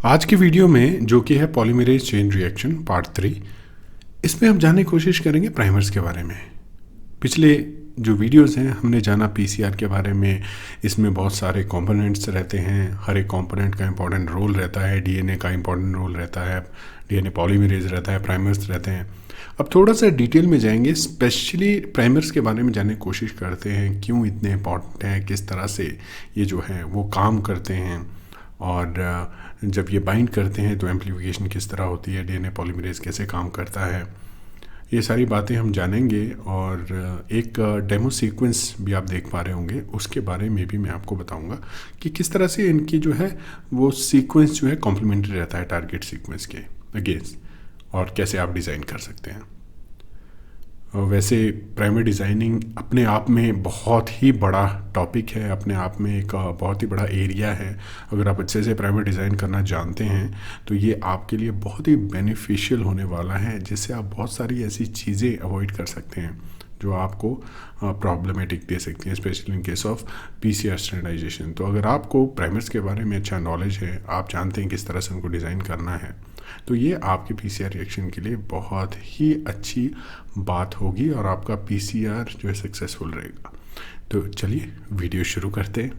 आज की वीडियो में जो कि है पॉलीमरेज चेन रिएक्शन पार्ट 3, इसमें हम जानने की कोशिश करेंगे प्राइमर्स के बारे में। पिछले जो वीडियोस हैं हमने जाना पीसीआर के बारे में। इसमें बहुत सारे कंपोनेंट्स रहते हैं, हर एक कंपोनेंट का इंपॉर्टेंट रोल रहता है, डीएनए का इंपॉर्टेंट रोल रहता है, डीएनए पॉलीमरेज रहता है, प्राइमर्स रहते हैं। अब थोड़ा सा डिटेल में जाएंगे, स्पेशली प्राइमर्स के बारे में जानने की कोशिश करते हैं, क्यों इतने इंपॉर्टेंट हैं, किस तरह से ये जो है वो काम करते हैं, और जब ये बाइंड करते हैं तो एम्प्लीफिकेशन किस तरह होती है, डीएनए पॉलीमरेज कैसे काम करता है, ये सारी बातें हम जानेंगे। और एक डेमो सीक्वेंस भी आप देख पा रहे होंगे, उसके बारे में भी मैं आपको बताऊंगा कि किस तरह से इनकी जो है वो सीक्वेंस जो है कॉम्प्लीमेंट्री रहता है टारगेट सीक्वेंस के अगेंस्ट, और कैसे आप डिज़ाइन कर सकते हैं। वैसे प्राइमर डिज़ाइनिंग अपने आप में बहुत ही बड़ा टॉपिक है, अपने आप में एक बहुत ही बड़ा एरिया है। अगर आप अच्छे से प्राइमर डिज़ाइन करना जानते हैं तो ये आपके लिए बहुत ही बेनिफिशियल होने वाला है, जिससे आप बहुत सारी ऐसी चीज़ें अवॉइड कर सकते हैं जो आपको प्रॉब्लमेटिक दे सकती हैं, specially in case of PCR standardisation. तो अगर आपको प्राइमर्स के बारे में अच्छा नॉलेज है, आप जानते हैं किस तरह से उनको डिज़ाइन करना है, तो ये आपके पीसीआर रिएक्शन के लिए बहुत ही अच्छी बात होगी और आपका पीसीआर जो है सक्सेसफुल रहेगा। तो चलिए वीडियो शुरू करते हैं।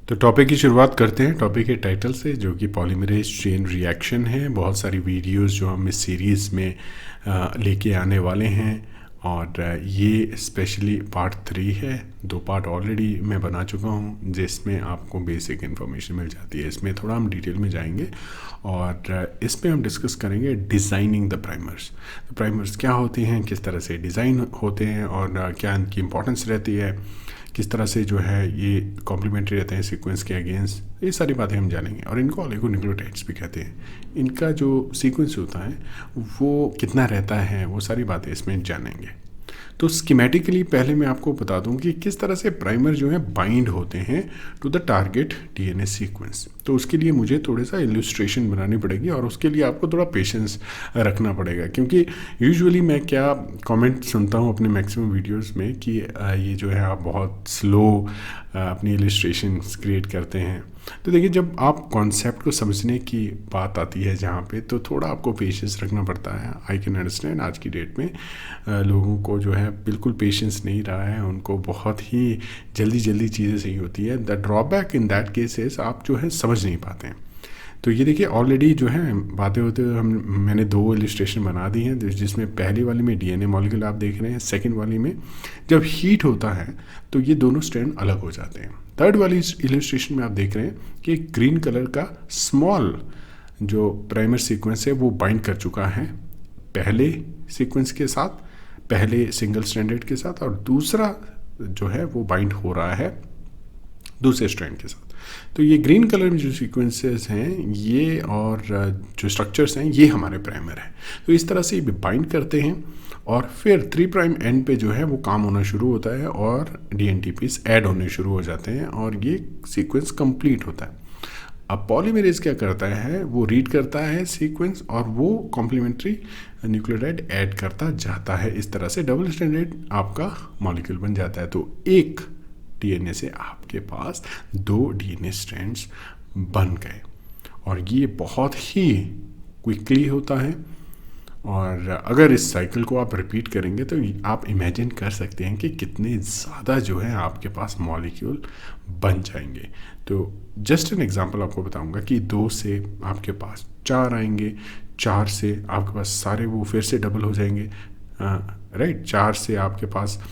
तो टॉपिक की शुरुआत करते हैं टॉपिक के टाइटल से, जो कि पॉलीमरेज चेन रिएक्शन है। बहुत सारी वीडियोस जो हम इस सीरीज़ में लेके आने वाले हैं, और ये स्पेशली पार्ट 3 है। 2 पार्ट ऑलरेडी मैं बना चुका हूँ जिसमें आपको बेसिक इन्फॉर्मेशन मिल जाती है। इसमें थोड़ा हम डिटेल में जाएंगे और इसमें हम डिस्कस करेंगे डिज़ाइनिंग द प्राइमर्स। तो प्राइमर्स क्या होते हैं, किस तरह से डिज़ाइन होते हैं, और क्या इनकी इंपॉर्टेंस रहती है, किस तरह से जो है ये कॉम्प्लीमेंट्री रहते हैं सीक्वेंस के अगेंस्ट, ये सारी बातें हम जानेंगे। और इनको ऑलिगोन्यूक्लियोटाइड्स भी कहते हैं। इनका जो सीक्वेंस होता है वो कितना रहता है, वो सारी बातें इसमें जानेंगे। तो स्कीमेटिकली पहले मैं आपको बता दूं कि किस तरह से प्राइमर जो है बाइंड होते हैं to the target DNA sequence. तो उसके लिए मुझे थोड़ा सा इलस्ट्रेशन बनानी पड़ेगी, और उसके लिए आपको थोड़ा पेशेंस रखना पड़ेगा, क्योंकि यूजुअली मैं क्या कमेंट सुनता हूँ अपने मैक्सिमम वीडियोस में कि ये जो है आप बहुत स्लो अपनी इलस्ट्रेशन क्रिएट करते हैं। तो देखिए, जब आप कॉन्सेप्ट को समझने की बात आती है जहाँ पे, तो थोड़ा आपको पेशेंस रखना पड़ता है। आई कैन अंडरस्टैंड आज की डेट में लोगों को जो है बिल्कुल पेशेंस नहीं रहा है, उनको बहुत ही जल्दी जल्दी चीज़ें सही होती है। The drawback in that cases आप जो है समझ नहीं पाते हैं। तो ये देखिए, ऑलरेडी जो है बातें होते हुए मैंने 2 इलस्ट्रेशन बना दी हैं, जिसमें पहली वाली में डीएनए मॉलिक्यूल आप देख रहे हैं, सेकंड वाली में जब हीट होता है तो ये दोनों स्ट्रैंड अलग हो जाते हैं। थर्ड वाली इलस्ट्रेशन में आप देख रहे हैं कि ग्रीन कलर का स्मॉल जो प्राइमर सीक्वेंस है वो बाइंड कर चुका है पहले सीक्वेंस के साथ, पहले सिंगल स्ट्रैंडेड के साथ, और दूसरा जो है वो बाइंड हो रहा है दूसरे स्ट्रैंड के साथ। तो ये ग्रीन कलर में जो सीक्वेंसेस हैं ये और जो स्ट्रक्चर्स हैं ये हमारे प्राइमर हैं। तो इस तरह से ये बाइंड करते हैं, और फिर 3 प्राइम एंड पे जो है वो काम होना शुरू होता है, और डीएनटीपीस ऐड होने शुरू हो जाते हैं, और ये सीक्वेंस कंप्लीट होता है। अब पॉलीमरेज क्या करता है, वो रीड करता है सीक्वेंस और वो कॉम्प्लीमेंट्री न्यूक्लियोटाइड ऐड करता जाता है। इस तरह से डबल स्ट्रैंडेड आपका मॉलिक्यूल बन जाता है। तो एक डीएनए से आपके पास 2 डीएनए स्ट्रैंड्स बन गए, और ये बहुत ही क्विकली होता है। और अगर इस साइकिल को आप रिपीट करेंगे तो आप इमेजिन कर सकते हैं कि कितने ज़्यादा जो है आपके पास मॉलिक्यूल बन जाएंगे। तो जस्ट एन एग्जांपल आपको बताऊंगा कि 2 से आपके पास 4 आएंगे, 4 से आपके पास सारे वो फिर से डबल हो जाएंगे, राइट। 4 से आपके पास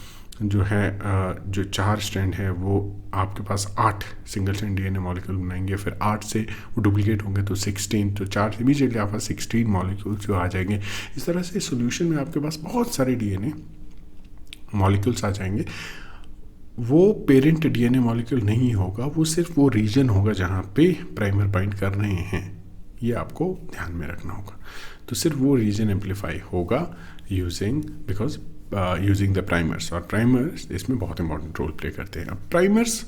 जो है जो 4 स्ट्रैंड है वो आपके पास 8 सिंगल स्ट्रैंड डीएनए मॉलिक्यूल बनाएंगे, फिर 8 से वो डुप्लीकेट होंगे तो 16, तो 4 से इमीडिएटली आपके पास 16 मॉलिक्यूल्स जो आ जाएंगे। इस तरह से सॉल्यूशन में आपके पास बहुत सारे डीएनए मॉलिक्यूल्स आ जाएंगे। वो पेरेंट डीएनए मॉलिक्यूल नहीं होगा, वो सिर्फ वो रीजन होगा जहाँ पे प्राइमर बाइंड कर रहे हैं, ये आपको ध्यान में रखना होगा। तो सिर्फ वो रीजन एम्पलीफाई होगा यूजिंग द प्राइमर्स, और प्राइमर्स इसमें बहुत इंपॉर्टेंट रोल प्ले करते हैं। अब प्राइमर्स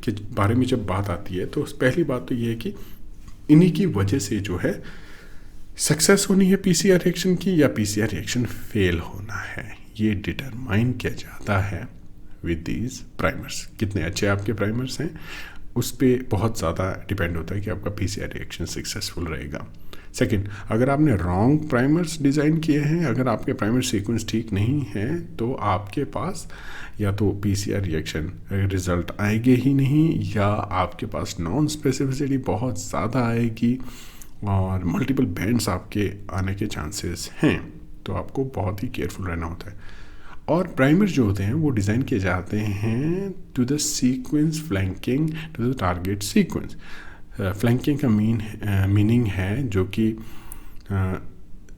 के बारे में जब बात आती है तो पहली बात तो ये है कि इन्हीं की वजह से जो है सक्सेस होनी है पीसीआर रिएक्शन की, या पीसीआर रिएक्शन फेल होना है, ये डिटरमाइन किया जाता है विद दीज प्राइमर्स। कितने अच्छे आपके प्राइमर्स हैं उस पर बहुत ज़्यादा डिपेंड होता है कि आपका PCR रिएक्शन सक्सेसफुल रहेगा। सेकंड, अगर आपने रॉन्ग प्राइमर्स डिज़ाइन किए हैं, अगर आपके प्राइमर सीक्वेंस ठीक नहीं है, तो आपके पास या तो PCR रिएक्शन रिजल्ट आएंगे ही नहीं, या आपके पास नॉन स्पेसिफिसिटी बहुत ज़्यादा आएगी और मल्टीपल बैंड्स आपके आने के चांसेस हैं। तो आपको बहुत ही केयरफुल रहना होता है। और प्राइमर जो होते हैं वो डिज़ाइन किए जाते हैं to the sequence flanking to the target sequence. Flanking का मीनिंग है जो कि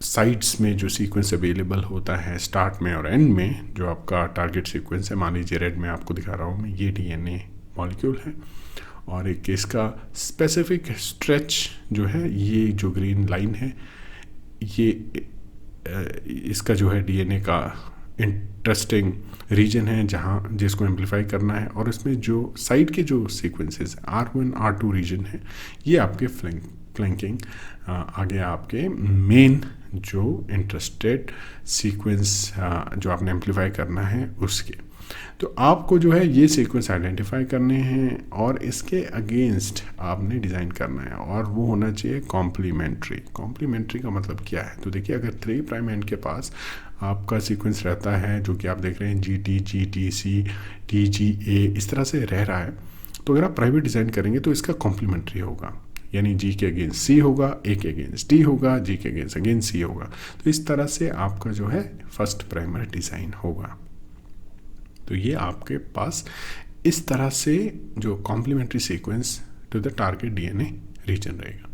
साइड्स में जो सीक्वेंस अवेलेबल होता है स्टार्ट में और एंड में, जो आपका टारगेट सीक्वेंस है। मान लीजिए रेड में आपको दिखा रहा हूँ मैं, ये DNA मॉलिक्यूल है और एक इसका स्पेसिफिक स्ट्रेच जो है, ये जो ग्रीन लाइन है, ये इसका जो है DNA का इंटरेस्टिंग रीजन है जहाँ जिसको एम्पलीफाई करना है। और इसमें जो साइड के जो सीक्वेंसेस R1 R2 रीजन है, ये आपके फ्लैंकिंग आगे आपके मेन जो इंटरेस्टेड सीक्वेंस जो आपने एम्पलीफाई करना है उसके। तो आपको जो है ये सीक्वेंस आइडेंटिफाई करने हैं और इसके अगेंस्ट आपने डिज़ाइन करना है, और वो होना चाहिए कॉम्प्लीमेंट्री। कॉम्प्लीमेंट्री का मतलब क्या है? तो देखिए, अगर 3 प्राइम एंड के पास आपका सीक्वेंस रहता है जो कि आप देख रहे हैं GT GTC TGA इस तरह से रह रहा है, तो अगर आप प्राइवेट डिज़ाइन करेंगे तो इसका कॉम्प्लीमेंट्री होगा, यानी G के अगेंस्ट C होगा, A के अगेंस्ट D होगा, G के अगेंस्ट अगेंस्ट C होगा। तो इस तरह से आपका जो है फर्स्ट प्राइमर डिज़ाइन होगा। तो ये आपके पास इस तरह से जो complementary sequence to the target DNA region रहेगा।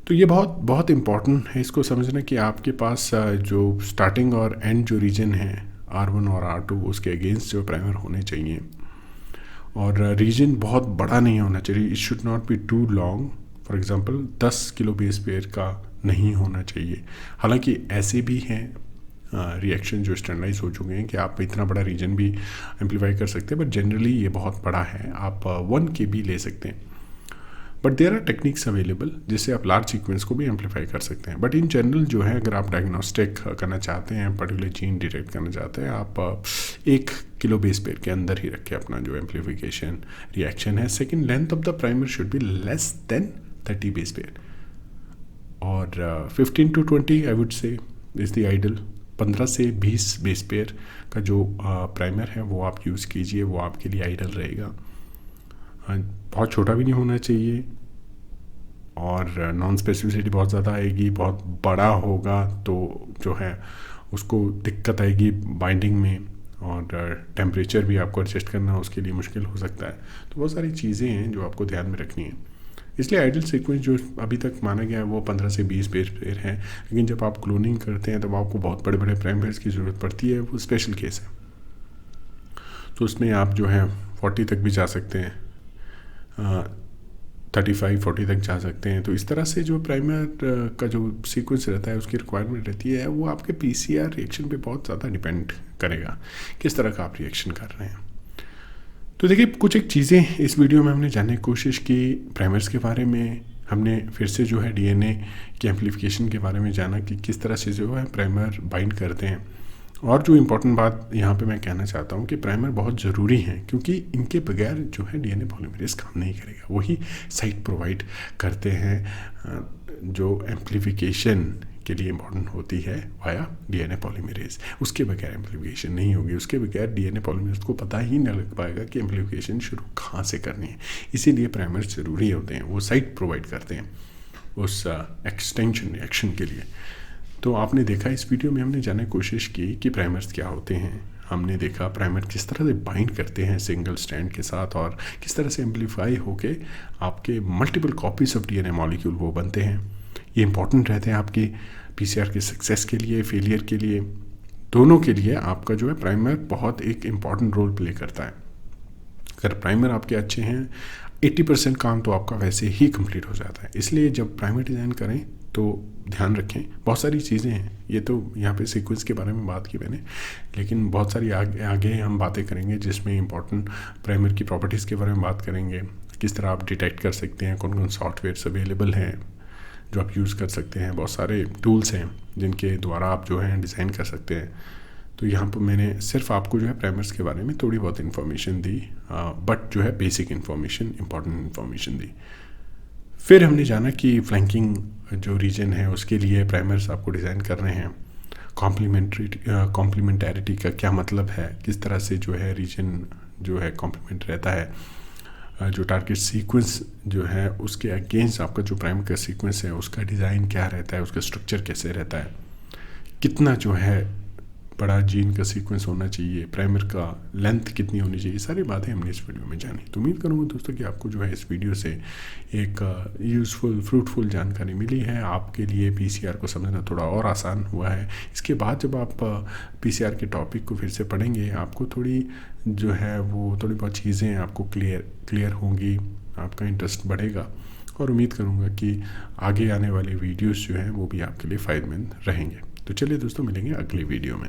तो ये बहुत बहुत इम्पॉर्टेंट है इसको समझना कि आपके पास जो स्टार्टिंग और एंड जो रीजन है R1 और R2 उसके अगेंस्ट जो प्राइमर होने चाहिए, और रीजन बहुत बड़ा नहीं होना चाहिए। It should not be too long. For example 10 kilo base pair का नहीं होना चाहिए। हालांकि ऐसे भी हैं रिएक्शन जो स्टैंडर्डाइज हो चुके हैं कि आप इतना बड़ा रीजन भी एम्पलीफाई कर सकते हैं, बट जनरली ये बहुत बड़ा है, आप 1 के भी ले सकते हैं। But there are techniques available जिससे आप लार्ज सीक्वेंस को भी एम्पलीफाई कर सकते हैं। बट इन जनरल जो है, अगर आप डायग्नोस्टिक करना चाहते हैं, पर्टिकुलर जीन डिटेक्ट करना चाहते हैं, आप 1 किलो बेस पेयर के अंदर ही रखें अपना जो एम्पलीफिकेशन रिएक्शन है। Second, length of the primer should be less than 30 base pair, और 15 to 20 I would say is the ideal. 15 से 20 बेस पेयर का जो प्राइमर है वो आप यूज़ कीजिए, वो आपके लिए आइडल रहेगा। बहुत छोटा भी नहीं होना चाहिए, और नॉन स्पेसिफिसिटी बहुत ज़्यादा आएगी। बहुत बड़ा होगा तो जो है उसको दिक्कत आएगी बाइंडिंग में, और टेम्परेचर भी आपको एडजस्ट करना उसके लिए मुश्किल हो सकता है। तो बहुत सारी चीज़ें हैं जो आपको ध्यान में रखनी है। इसलिए आइडल सीक्वेंस जो अभी तक माना गया है वो 15 से 20 बेस पेयर है, लेकिन जब आप क्लोनिंग करते हैं तब आपको बहुत बड़े बड़े प्राइमर्स की ज़रूरत पड़ती है। वो स्पेशल केस है, तो उसमें आप जो है 40 तक भी जा सकते हैं, 35-40 तक जा सकते हैं। तो इस तरह से जो प्राइमर का जो सीक्वेंस रहता है उसकी रिक्वायरमेंट रहती है, वो आपके PCR रिएक्शन पे बहुत ज़्यादा डिपेंड करेगा किस तरह का आप रिएक्शन कर रहे हैं। तो देखिए, कुछ एक चीज़ें इस वीडियो में हमने जानने की कोशिश की प्राइमर्स के बारे में। हमने फिर से जो है DNA के एम्पलीफिकेशन के बारे में जाना कि किस तरह से जो है प्राइमर बाइंड करते हैं। और जो इम्पोर्टेंट बात यहाँ पे मैं कहना चाहता हूँ कि प्राइमर बहुत ज़रूरी हैं, क्योंकि इनके बगैर जो है DNA पॉलीमरेज काम नहीं करेगा। वही साइट प्रोवाइड करते हैं जो एम्पलीफिकेशन के लिए इम्पॉर्टेंट होती है वाया DNA पॉलीमरेज। उसके बगैर एम्पलीफिकेशन नहीं होगी। उसके बगैर DNA पॉलीमरेज को पता ही नहीं लग पाएगा कि एम्पलीफिकेशन शुरू कहाँ से करनी है। इसीलिए प्राइमर्स ज़रूरी होते हैं, वो साइट प्रोवाइड करते हैं उस एक्सटेंशन रिएक्शन के लिए। तो आपने देखा, इस वीडियो में हमने जानने की कोशिश की कि प्राइमर्स क्या होते हैं। हमने देखा प्राइमर किस तरह से बाइंड करते हैं सिंगल स्ट्रैंड के साथ, और किस तरह से एम्पलीफाई होके आपके multiple copies of DNA molecule वो बनते हैं। ये इंपॉर्टेंट रहते हैं आपकी PCR के सक्सेस के लिए, फेलियर के लिए, दोनों के लिए। आपका जो है प्राइमर बहुत एक इम्पॉर्टेंट रोल प्ले करता है। अगर प्राइमर आपके अच्छे हैं, 80% काम तो आपका वैसे ही कंप्लीट हो जाता है। इसलिए जब प्राइमर डिज़ाइन करें तो ध्यान रखें, बहुत सारी चीज़ें हैं। ये तो यहाँ पे सीक्वेंस के बारे में बात की मैंने, लेकिन बहुत सारी आगे हम बातें करेंगे जिसमें इंपॉर्टेंट प्राइमर की प्रॉपर्टीज़ के बारे में बात करेंगे। किस तरह आप डिटेक्ट कर सकते हैं, कौन कौन सॉफ्टवेयर्स अवेलेबल हैं जो आप यूज़ कर सकते हैं। बहुत सारे टूल्स हैं जिनके द्वारा आप जो है डिज़ाइन कर सकते हैं। तो यहाँ पर मैंने सिर्फ आपको जो है प्राइमर्स के बारे में थोड़ी बहुत इन्फॉर्मेशन दी, बट जो है बेसिक इन्फॉर्मेशन, इंपॉर्टेंट इन्फॉर्मेशन दी। फिर हमने जाना कि फ्लैंकिंग जो रीजन है उसके लिए प्राइमर्स आपको डिज़ाइन करने हैं। कॉम्प्लीमेंटैरिटी का क्या मतलब है, किस तरह से जो है रीजन जो है कॉम्प्लीमेंट रहता है, जो टारगेट सीक्वेंस जो है उसके अगेंस्ट आपका जो प्राइमर का सीक्वेंस है उसका डिज़ाइन क्या रहता है, उसका स्ट्रक्चर कैसे रहता है, कितना जो है बड़ा जीन का सीक्वेंस होना चाहिए, प्राइमर का लेंथ कितनी होनी चाहिए, सारी बातें हमने इस वीडियो में जानी। तो उम्मीद करूँगा दोस्तों कि आपको जो है इस वीडियो से एक यूज़फुल फ्रूटफुल जानकारी मिली है। आपके लिए पीसीआर को समझना थोड़ा और आसान हुआ है। इसके बाद जब आप पीसीआर के टॉपिक को फिर से पढ़ेंगे, आपको थोड़ी जो है वो थोड़ी बहुत चीज़ें आपको क्लियर होंगी, आपका इंटरेस्ट बढ़ेगा और उम्मीद करूँगा कि आगे आने वाले वीडियोज़ जो हैं वो भी आपके लिए फ़ायदेमंद रहेंगे। तो चलिए दोस्तों, मिलेंगे अगले वीडियो में।